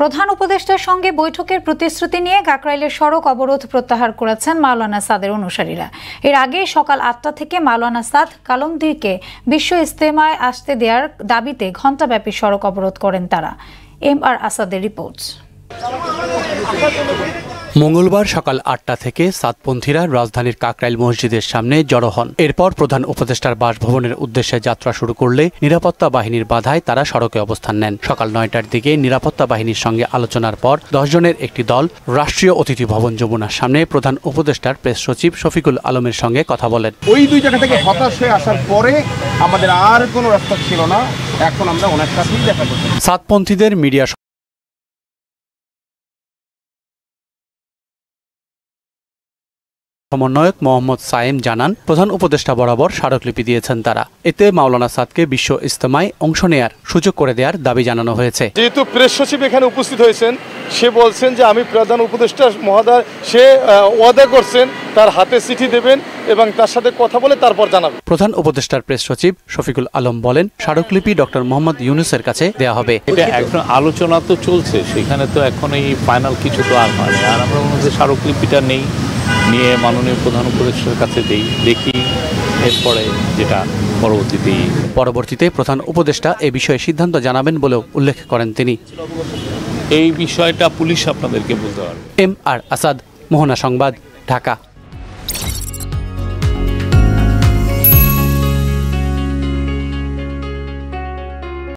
প্রধান উপদেষ্টার সঙ্গে বৈঠকের প্রতিশ্রুতি নিয়ে কাকরাইলের সড়ক অবরোধ প্রত্যাহার করেছেন মাওলানা সাদের অনুসারীরা। এর আগে সকাল ৮টা থেকে মাওলানা সাদ কালমগীরকে বিশ্ব ইজতেমায় আসতে দেওয়ার দাবিতে ঘণ্টাব্যাপী সড়ক অবরোধ করেন তারা। এম.আর. আসাদের রিপোর্ট। মঙ্গলবার সকাল ৮টা থেকে সাদপন্থীরা রাজধানীর কাকরাইল মসজিদের সামনে জড়ো হন। এরপর প্রধান উপদেষ্টার বাসভবনের উদ্দেশ্যে যাত্রা শুরু করলে নিরাপত্তা বাহিনীর বাধায় তারা সড়কে অবস্থান নেন। সকাল ৯টার দিকে নিরাপত্তা বাহিনীর সঙ্গে আলোচনার পর ১০ জনের একটি দল রাষ্ট্রীয় অতিথি ভবন যমুনার সামনে প্রধান উপদেষ্টার প্রেস সচিব শফিকুল আলমের সঙ্গে কথা বলেন। ওই দুই জায়গা থেকে হতাশ হয়ে আসার পরে আমাদের আর কোনো রাস্তা ছিল না, এখন আমরা ওনার সাথেই দেখা করছি। সাদপন্থীদের মিডিয়া সমন্বয়ক মোহাম্মদ সায়েম জানান, প্রধান উপদেষ্টা বরাবর স্মারকলিপি দিয়েছেন তারা। এতে মাওলানা সাদকে বিশ্ব ইজতেমায় অংশ নেয়ার সুযোগ করে দেওয়ার দাবি জানানো হয়েছে। যেহেতু প্রেস সচিব এখানে উপস্থিত হয়েছেন, সে বলছেন যে আমি প্রধান উপদেষ্টা মহোদয়, সে ওয়াদা করছেন তার হাতে চিঠি দেবেন এবং তার সাথে কথা বলে তারপর জানাবেন। প্রধান উপদেষ্টার প্রেস সচিব শফিকুল আলম বলেন, স্মারকলিপি ডক্টর মোহাম্মদ ইউনূসের কাছে দেওয়া হবে। এটা এখন আলোচনা তো চলছে, সেখানে তো এখন এই ফাইনাল কিছু তো আর হয়নি। আর আমরা মধ্যে স্মারকলিপিটা নেই, নিয়ে মাননীয় প্রধান উপদেষ্টার কাছে দেখি এরপরে যেটা পরবর্তীতে প্রধান উপদেষ্টা এ বিষয়ে সিদ্ধান্ত জানাবেন বলেও উল্লেখ করেন তিনি। এই বিষয়টা পুলিশ আপনাদেরকে বলতে পারবে। এম.আর. আসাদ, মোহনা সংবাদ, ঢাকা।